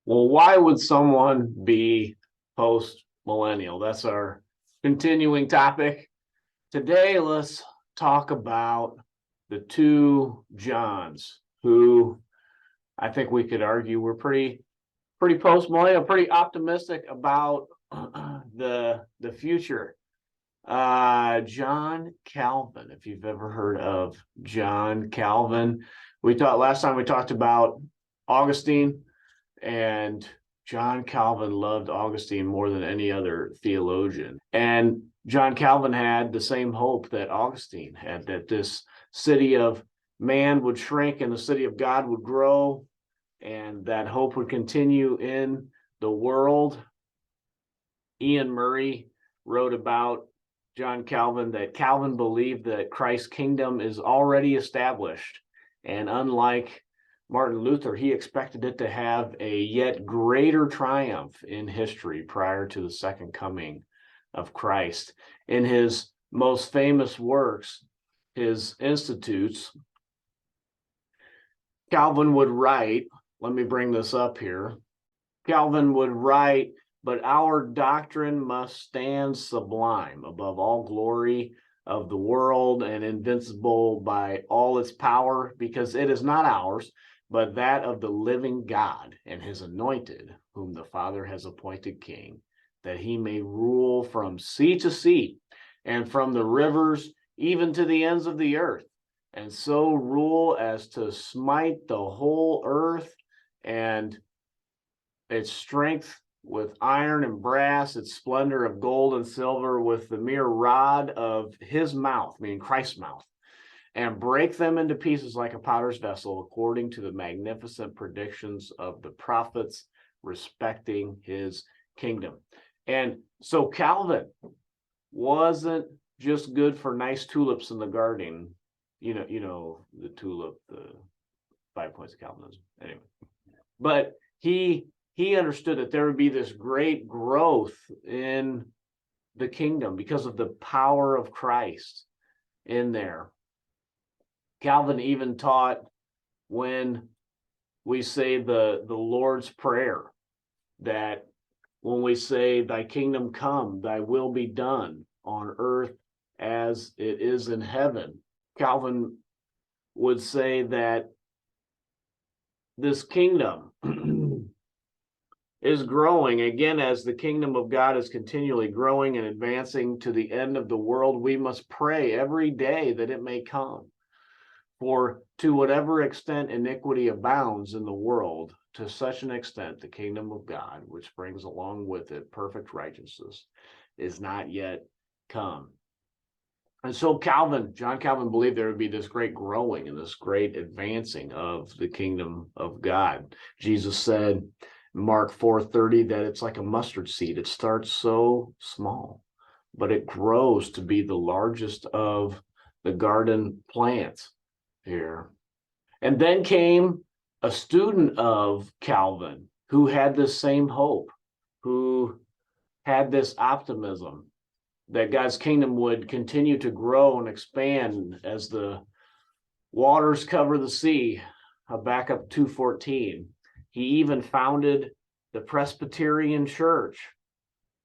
Well, why would someone be post millennial? That's our continuing topic. Today, let's talk about the two Johns who I think we could argue were pretty post millennial, pretty optimistic about the future. John Calvin, if you've ever heard of John Calvin, last time we talked about Augustine. And John Calvin loved Augustine more than any other theologian. And John Calvin had the same hope that Augustine had, that this city of man would shrink and the city of God would grow, and that hope would continue in the world. Ian Murray wrote about John Calvin that Calvin believed that Christ's kingdom is already established, and unlike Martin Luther, he expected it to have a yet greater triumph in history prior to the second coming of Christ. In his most famous works, his Institutes, Calvin would write, let me bring this up here. Calvin would write, "But our doctrine must stand sublime above all glory of the world and invincible by all its power, because it is not ours, but that of the living God and his anointed, whom the Father has appointed king, that he may rule from sea to sea, and from the rivers even to the ends of the earth, and so rule as to smite the whole earth and its strength with iron and brass, its splendor of gold and silver, with the mere rod of his mouth," meaning Christ's mouth, "and break them into pieces like a potter's vessel, according to the magnificent predictions of the prophets respecting his kingdom." And so Calvin wasn't just good for nice tulips in the garden, the tulip, the 5 points of Calvinism, anyway. But he understood that there would be this great growth in the kingdom because of the power of Christ in there. Calvin even taught, when we say the Lord's Prayer, that when we say, "Thy kingdom come, thy will be done on earth as it is in heaven," Calvin would say that this kingdom is growing. Again, as the kingdom of God is continually growing and advancing to the end of the world, we must pray every day that it may come. For to whatever extent iniquity abounds in the world, to such an extent the kingdom of God, which brings along with it perfect righteousness, is not yet come. And so John Calvin believed there would be this great growing and this great advancing of the kingdom of God. Jesus said in Mark 4:30 that it's like a mustard seed. It starts so small, but it grows to be the largest of the garden plants here. And then came a student of Calvin who had this same hope, who had this optimism that God's kingdom would continue to grow and expand as the waters cover the sea. Habakkuk 2:14. He even founded the Presbyterian Church.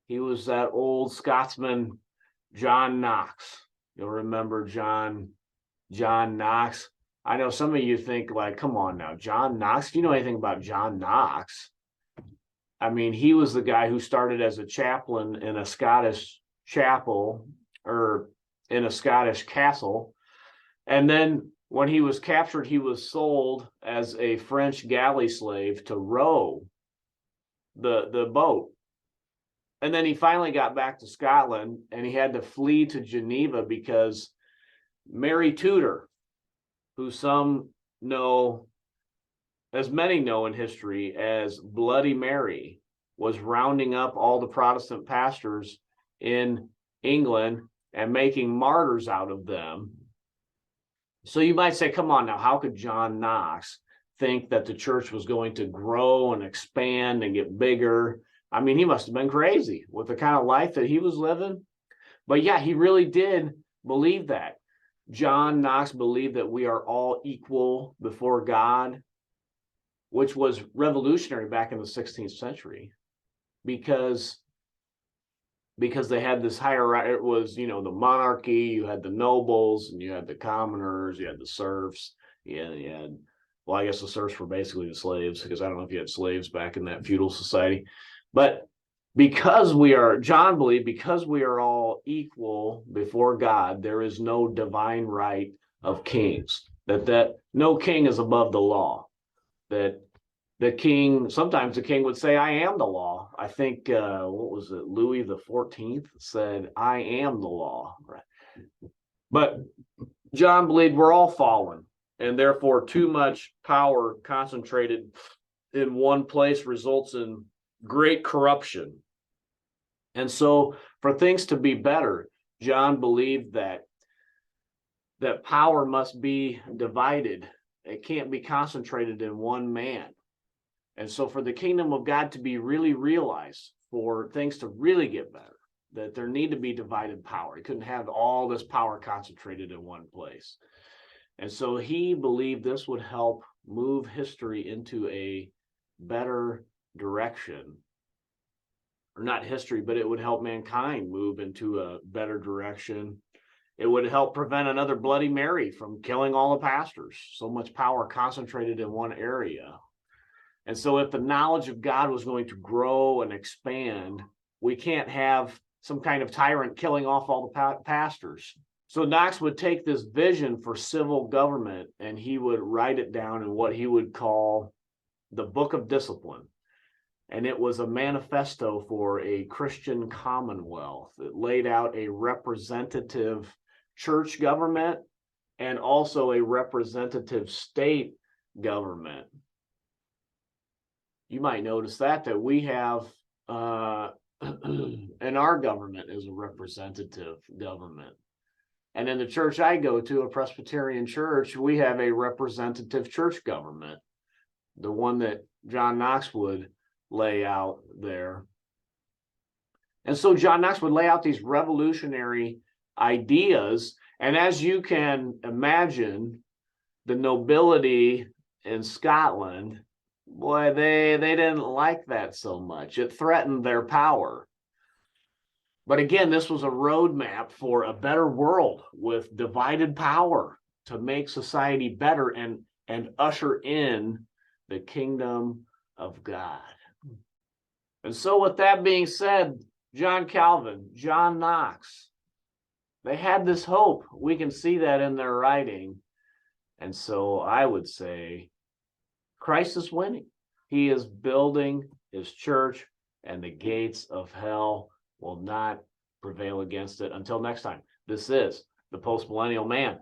He was that old Scotsman, John Knox. You'll remember John Knox. I know some of you think, like, come on now, John Knox. If you know anything about John Knox, I mean, he was the guy who started as a chaplain in a Scottish chapel, or in a Scottish castle. And then when he was captured, he was sold as a French galley slave to row the boat. And then he finally got back to Scotland, and he had to flee to Geneva because Mary Tudor, who some know, as many know in history as Bloody Mary, was rounding up all the Protestant pastors in England and making martyrs out of them. So you might say, come on now, how could John Knox think that the church was going to grow and expand and get bigger? I mean, he must have been crazy with the kind of life that he was living. But yeah, he really did believe that. John Knox believed that we are all equal before God. which was revolutionary back in the 16th century, because they had this hierarchy. It was, the monarchy, you had the nobles, and you had the commoners, you had the serfs, you had, well, I guess the serfs were basically the slaves, because I don't know if you had slaves back in that feudal society. But John believed, because we are all equal before God, there is no divine right of kings, that no king is above the law, that sometimes the king would say, I am the law. I think, what was it? Louis the 14th said, I am the law. Right. But John believed we're all fallen, and therefore too much power concentrated in one place results in great corruption. And so for things to be better, John believed that power must be divided. It can't be concentrated in one man. And so for the kingdom of God to be really realized, for things to really get better, that there need to be divided power. He couldn't have all this power concentrated in one place. And so he believed this would help move history into a better direction. Or not history, but it would help mankind move into a better direction. It would help prevent another Bloody Mary from killing all the pastors. So much power concentrated in one area. And so if the knowledge of God was going to grow and expand, we can't have some kind of tyrant killing off all the pastors. So Knox would take this vision for civil government, and he would write it down in what he would call the Book of Discipline. And it was a manifesto for a Christian commonwealth. It laid out a representative church government and also a representative state government. You might notice that we have, and our government is a representative government. And in the church I go to, a Presbyterian church, we have a representative church government, the one that John Knox would lay out there. And so John Knox would lay out these revolutionary ideas. And as you can imagine, the nobility in Scotland, boy, they didn't like that so much. It threatened their power. But again, this was a roadmap for a better world with divided power to make society better and usher in the kingdom of God. And so with that being said, John Calvin, John Knox, they had this hope. We can see that in their writing. And so I would say Christ is winning. He is building his church, and the gates of hell will not prevail against it. Until next time, this is the Post Millennial Man.